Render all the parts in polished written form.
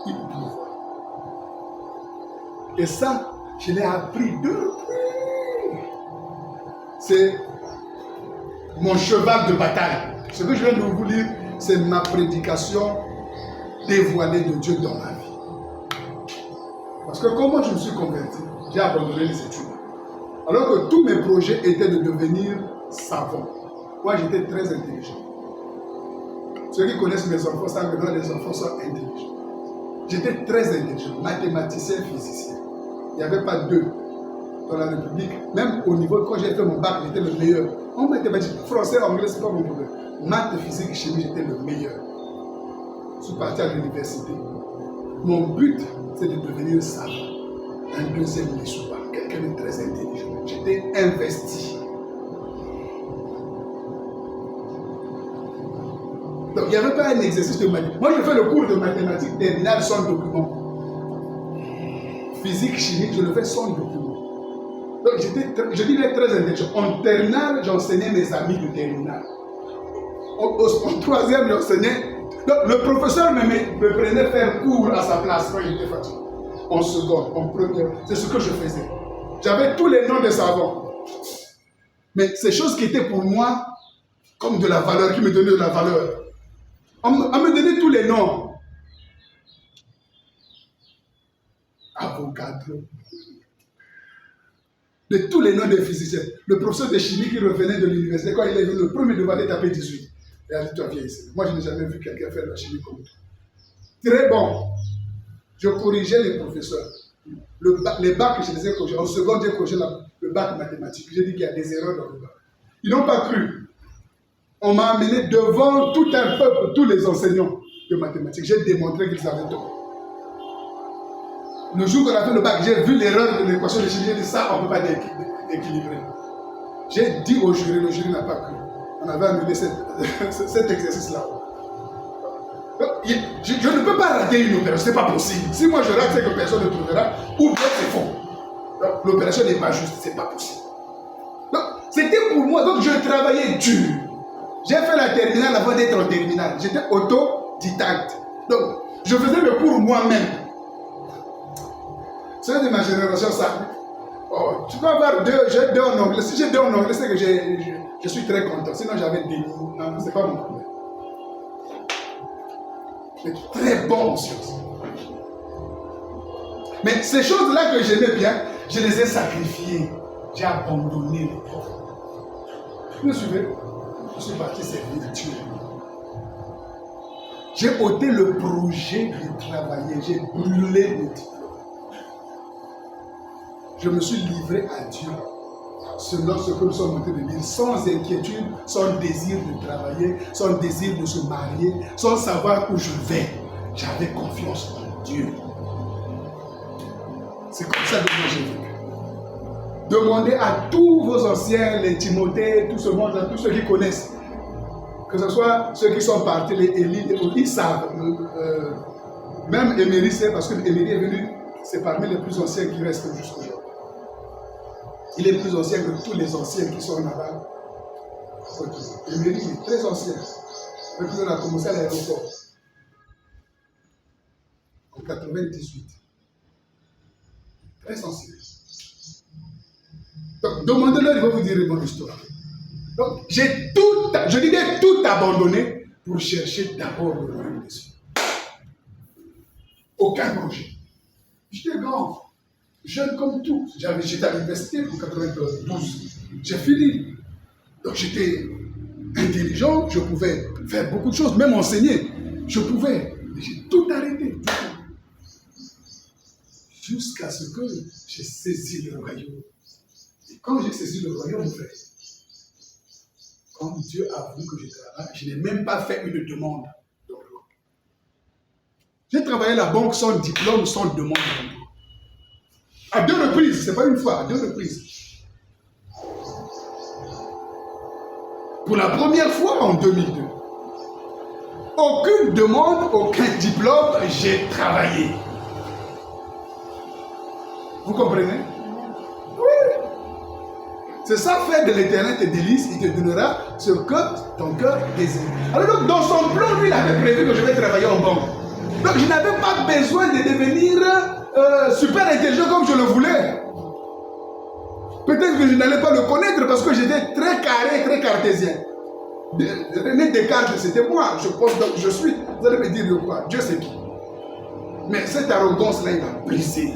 il pouvoir. Et ça, je l'ai appris depuis. C'est mon cheval de bataille. Ce que je viens de vous lire, c'est ma prédication dévoilée de Dieu dans ma vie. Parce que comment je me suis converti, j'ai abandonné les études. Alors que tous mes projets étaient de devenir savant. Moi, j'étais très intelligent. Ceux qui connaissent mes enfants savent que les enfants sont intelligents. J'étais très intelligent, mathématicien, physicien. Il n'y avait pas deux dans la République. Même au niveau, quand j'ai fait mon bac, j'étais le meilleur. En mathématiques, français, anglais, ce n'est pas mon problème. Maths, physique, chimie, j'étais le meilleur. Je suis parti à l'université. Mon but, c'est de devenir savant. Un deuxième Lissouba, quelqu'un de très intelligent. J'étais investi. Donc, il n'y avait pas un exercice de mathématiques. Moi, je fais le cours de mathématiques terminale sans document. Physique, chimique, je le fais sans document. Donc, je dirais très intelligent. En terminale, j'enseignais mes amis de terminale. En troisième, j'enseignais. Donc, le professeur me prenait faire cours à sa place quand il était fatigué. En seconde, en première, c'est ce que je faisais. J'avais tous les noms des savants. Mais ces choses qui étaient pour moi comme de la valeur, qui me donnaient de la valeur. On me donnait tous les noms. Avogadro. De tous les noms des physiciens. Le professeur de chimie qui revenait de l'université, quand il est venu, le premier devoir était tapé 18. Il a dit, toi viens ici. Moi, je n'ai jamais vu quelqu'un faire de la chimie comme toi. Très bon. Je corrigeais les professeurs. Les bacs que je les ai corrigés, en seconde, j'ai corrigé le bac mathématique. J'ai dit qu'il y a des erreurs dans le bac. Ils n'ont pas cru. On m'a amené devant tout un peuple, tous les enseignants de mathématiques. J'ai démontré qu'ils avaient tort. Le jour qu'on a fait le bac, j'ai vu l'erreur de l'équation de chimie. J'ai dit ça, on ne peut pas équilibrer. J'ai dit au jury, le jury n'a pas cru. On avait annulé cet exercice-là. Je ne peux pas rater une opération, ce n'est pas possible. Si moi je rate, c'est que personne ne trouvera, ou bien c'est faux. L'opération n'est pas juste, ce n'est pas possible. C'était pour moi, donc je travaillais dur. J'ai fait la terminale avant d'être en terminale. J'étais autodidacte. Donc, je faisais le cours moi-même. Ceux de ma génération savent. Oh, tu peux avoir j'ai deux en anglais. Si j'ai deux en anglais, c'est que je suis très content. Sinon, j'avais des nids. Non, ce n'est pas mon problème. Mais très bon en sciences. Mais ces choses-là que j'aimais bien, je les ai sacrifiées. J'ai abandonné les profs. Vous me suivez? Je suis parti servir Dieu. J'ai ôté le projet de travailler. J'ai brûlé le diplôme. Je me suis livré à Dieu. Selon ce que nous sommes en train de dire, sans inquiétude, sans désir de travailler, sans désir de se marier, sans savoir où je vais. J'avais confiance en Dieu. C'est comme ça que j'ai vécu. Demandez à tous vos anciens, les Timothée, tout ce monde-là, tous ceux qui connaissent, que ce soit ceux qui sont partis, les Élie, ils savent. Même Émery sait, parce que Émery est venu, c'est parmi les plus anciens qui restent jusqu'aujourd'hui. Il est plus ancien que tous les anciens qui sont là-bas. Émery est très ancien. Depuis qu'on a commencé à l'aéroport. En 98. Très ancien. Donc, demandez-leur, ils vont vous dire une bonne histoire. Donc, j'ai tout, je dirais tout abandonné pour chercher d'abord le royaume des cieux. Aucun projet. J'étais grand, jeune comme tout. J'étais à l'université en 92. J'ai fini. Donc, j'étais intelligent, je pouvais faire beaucoup de choses, même enseigner. Je pouvais. Mais j'ai tout arrêté. Jusqu'à ce que j'ai saisi le royaume. Et quand j'ai saisi le royaume, quand Dieu a voulu que je travaille, je n'ai même pas fait une demande d'emploi. J'ai travaillé à la banque sans diplôme, sans demande d'emploi. À 2 reprises, ce n'est pas une fois, à 2 reprises. Pour la première fois en 2002. Aucune demande, aucun diplôme, j'ai travaillé. Vous comprenez? Oui. C'est ça, faire de l'éternel tes délices, il te donnera ce que ton cœur désire. Alors donc, dans son plan, lui, il avait prévu que je vais travailler en banque. Donc je n'avais pas besoin de devenir super intelligent comme je le voulais. Peut-être que je n'allais pas le connaître parce que j'étais très carré, très cartésien. René Descartes, c'était moi. Je pense donc je suis. Vous allez me dire quoi? Dieu sait qui. Mais cette arrogance-là, il m'a brisé.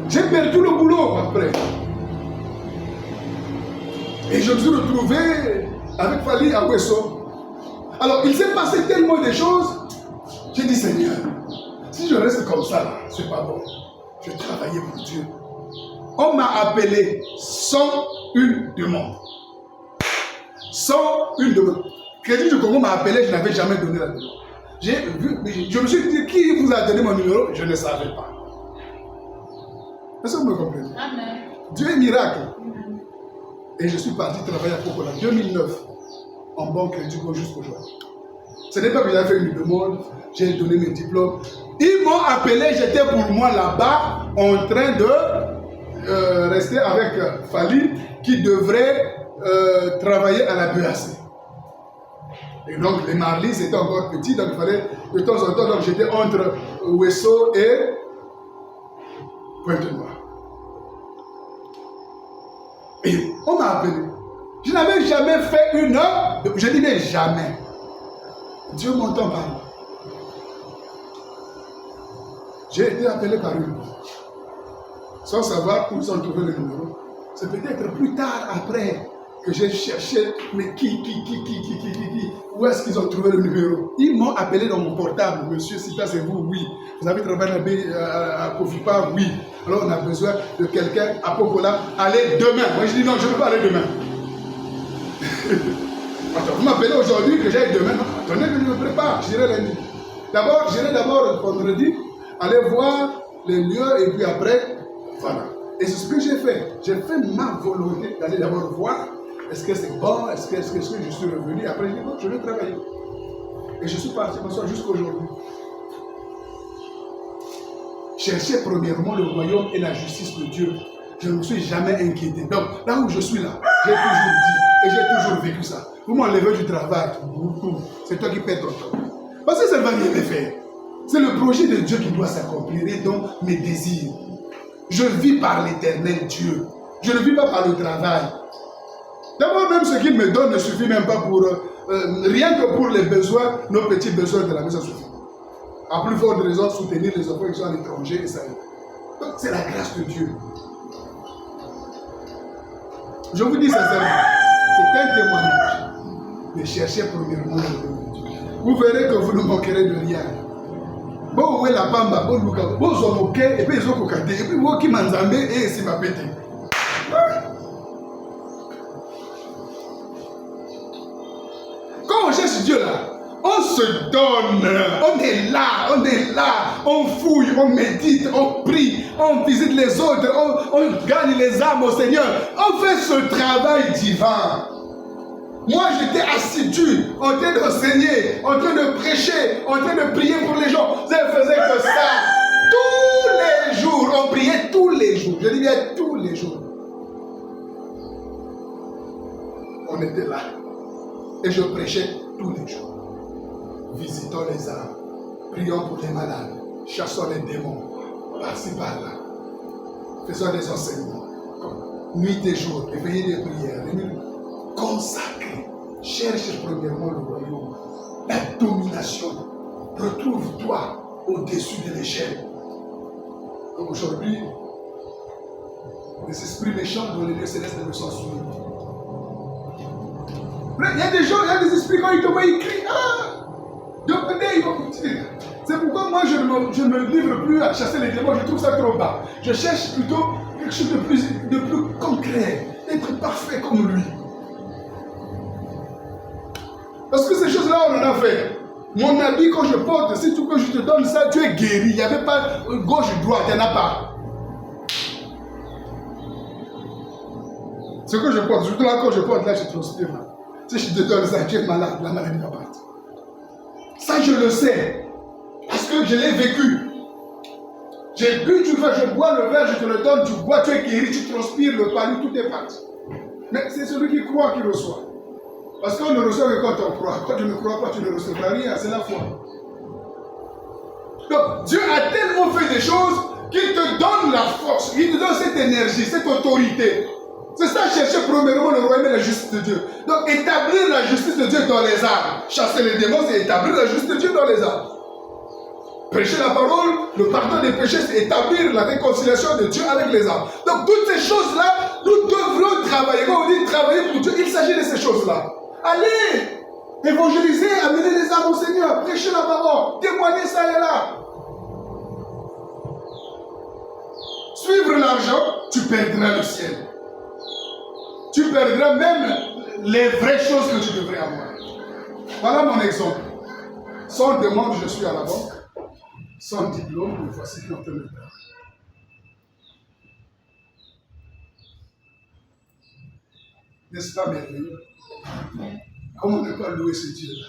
J'ai perdu le boulot après. Et je me suis retrouvé avec Fali à Ouesso. Alors, il s'est passé tellement de choses. J'ai dit, Seigneur, si je reste comme ça, là, c'est pas bon. Je travaillais pour Dieu. On m'a appelé sans une demande. Sans une demande. Crédit du Congo m'a appelé, je n'avais jamais donné la demande. Je me suis dit, qui vous a donné mon numéro? Je ne savais pas. Est-ce que vous me comprenez? Amen. Dieu est miracle. Amen. Et je suis parti travailler à Pokola en 2009 en banque Crédit du Congo jusqu'aujourd'hui. Ce n'est pas que j'avais fait une demande, j'ai donné mes diplômes. Ils m'ont appelé, j'étais pour moi là-bas en train de rester avec Fali qui devrait travailler à la BAC. Et donc les Marlis étaient encore petits, donc il fallait de temps en temps, donc j'étais entre Ouesso et Pointe-Noire. Et on m'a appelé. Je n'avais jamais fait une heure, je dis mais jamais. Dieu m'entend parler. J'ai été appelé par une sans savoir où ils ont trouvé le numéro. C'est peut-être plus tard après que j'ai cherché, mais qui, où est-ce qu'ils ont trouvé le numéro? Ils m'ont appelé dans mon portable. Monsieur, si ça c'est vous, oui. Vous avez travaillé à Kofipa, oui. Alors on a besoin de quelqu'un à Pokola. Allez demain. Moi je dis non, je ne peux pas aller demain. Attends, vous m'appelez aujourd'hui que j'aille demain. Non, attendez que je me prépare. J'irai lundi. J'irai d'abord vendredi, aller voir les lieux et puis après, voilà. Et c'est ce que j'ai fait. J'ai fait ma volonté d'aller d'abord voir. Est-ce que c'est bon? Est-ce que je suis revenu? Après, je dis bon, je vais travailler. Et je suis parti comme ça jusqu'à aujourd'hui. Chercher premièrement le royaume et la justice de Dieu. Je ne me suis jamais inquiété. Donc, là où je suis là, j'ai toujours dit et j'ai toujours vécu ça. Vous m'enlevez du travail, c'est toi qui perds ton temps. Parce que ça ne va rien me faire. C'est le projet de Dieu qui doit s'accomplir et donc mes désirs. Je vis par l'éternel Dieu. Je ne vis pas par le travail. D'abord, même ce qu'il me donne ne suffit même pas pour... rien que pour les besoins, nos petits besoins de la maison suffit. À plus forte raison, soutenir les enfants qui sont à l'étranger et ça. Donc, c'est la grâce de Dieu. Je vous dis sincèrement, c'est un témoignage. Mais cherchez premièrement le royaume de Dieu. Vous verrez que vous ne manquerez de rien. Bon, où est la pamba? Bon, Luka. Bon, ils ont moqué, et puis ils ont cocaté. Et puis, moi qui m'en zambé, et c'est ma pété. Quand on cherche Dieu là, on se donne, on est là, on fouille, on médite, on prie, on visite les autres, on gagne les âmes au Seigneur. On fait ce travail divin. Moi, j'étais assidu, en train d'enseigner, en train de prêcher, en train de prier pour les gens. Je ne faisais que ça. Tous les jours, on priait tous les jours. Je dis bien tous les jours. On était là. Et je prêchais tous les jours. Visitons les âmes, prions pour les malades, chassons les démons, par-ci par-là. Faisons des enseignements, nuit et jour, éveillez des prières, consacrez, cherche premièrement le royaume, la domination. Retrouve-toi au-dessus de l'échelle. Comme aujourd'hui, les esprits méchants dans les lieux célestes ne sont soumis. Il y a des gens, il y a des esprits quand ils te voient, ils crient. Ah! Ils vont continuer. C'est pourquoi moi je ne me livre plus à chasser les démons, je trouve ça trop bas. Je cherche plutôt quelque chose de plus concret, d'être parfait comme lui. Parce que ces choses-là, on en a fait. Mon habit, quand je porte, si tu veux que je te donne ça, tu es guéri. Il n'y avait pas gauche-droite, il n'y en a pas. Ce que je porte, surtout là, quand je porte, là, je transpire. Si je te donne ça, tu es malade, la maladie va partir. Ça, je le sais. Parce que je l'ai vécu. J'ai bu, tu veux, je bois le verre, je te le donne, tu bois, tu es guéri, tu transpires, le palu, tout est parti. Mais c'est celui qui croit qui reçoit. Parce qu'on ne reçoit que quand on croit. Quand tu ne crois pas, tu ne recevras rien. C'est la foi. Donc, Dieu a tellement fait des choses qu'il te donne la force. Il te donne cette énergie, cette autorité. C'est ça, chercher premièrement le royaume et la justice de Dieu. Donc, établir la justice de Dieu dans les âmes. Chasser les démons, c'est établir la justice de Dieu dans les âmes. Prêcher la parole, le pardon des péchés, c'est établir la réconciliation de Dieu avec les âmes. Donc, toutes ces choses-là, nous devrions travailler. Quand on dit travailler pour Dieu, il s'agit de ces choses-là. Allez, évangéliser, amener les âmes au Seigneur, prêcher la parole, témoigner ça et là. Suivre l'argent, tu perdras le ciel. Tu perdras même les vraies choses que tu devrais avoir. Voilà mon exemple. Sans demande, je suis à la banque. Sans diplôme, me voici dans le temps. N'est-ce pas merveilleux? Comment ne pas louer ce Dieu-là?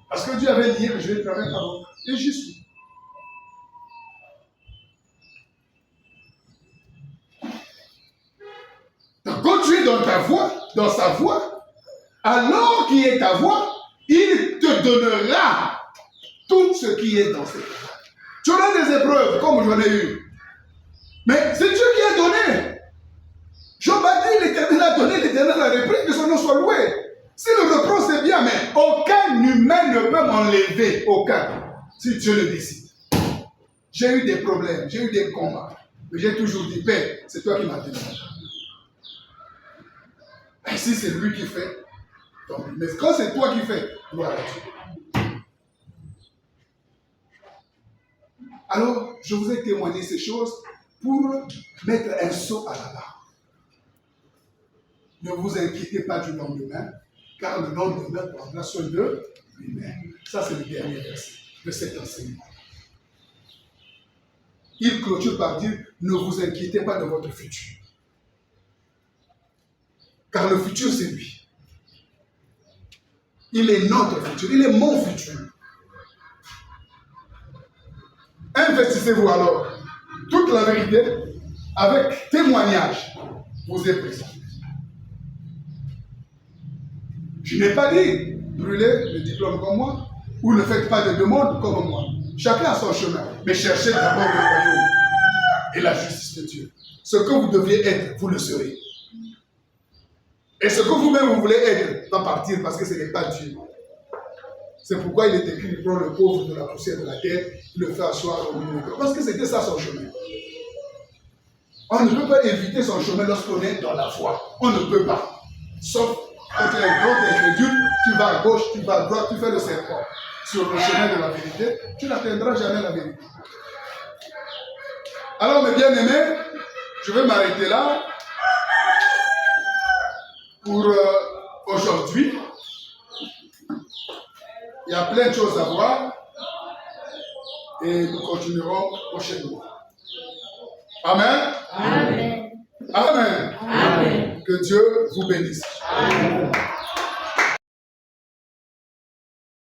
Parce que Dieu avait dit que je vais travailler par banque. Et j'y suis. Donc, quand tu es dans ta voie, dans sa voie, alors qu'il est ta voie, il te donnera tout ce qui est dans cette voie. Tu auras des épreuves, comme j'en ai eu. Mais c'est Dieu qui a donné. Job a dit, l'Éternel a donné, l'Éternel a repris, que son nom soit loué. Si le reproche c'est bien, mais aucun humain ne peut m'enlever, aucun, si Dieu le décide. J'ai eu des problèmes, j'ai eu des combats, mais j'ai toujours dit, Père, c'est toi qui m'as donné. Et si c'est lui qui fait, tant mieux. Mais quand c'est toi qui fais, gloire à Dieu. Alors, je vous ai témoigné ces choses pour mettre un saut à la barre. Ne vous inquiétez pas du lendemain, car le lendemain prendra soin de lui-même. Ça, c'est le dernier verset de cet enseignement. Il clôture par dire, ne vous inquiétez pas de votre futur. Car le futur, c'est lui. Il est notre futur, il est mon futur. Investissez-vous alors toute la vérité avec témoignage vous est présent. Je n'ai pas dit brûlez le diplôme comme moi ou ne faites pas de demande comme moi. Chacun a son chemin, mais cherchez d'abord le royaume et la justice de Dieu. Ce que vous deviez être, vous le serez. Et ce que vous-même vous voulez être va partir parce que ce n'est pas Dieu. C'est pourquoi il est écrit, il prend le pauvre de la poussière de la terre, il le fait asseoir au milieu de l'eau. Parce que c'était ça son chemin. On ne peut pas éviter son chemin lorsqu'on est dans la foi. On ne peut pas. Sauf quand tu es un grand incrédule, tu vas à gauche, tu vas à droite, tu fais le serpent. Sur le chemin de la vérité, tu n'atteindras jamais la vérité. Alors mes bien-aimés, je vais m'arrêter là pour aujourd'hui. Il y a plein de choses à voir et nous continuerons prochainement. Amen. Amen. Amen. Amen. Que Dieu vous bénisse. Amen.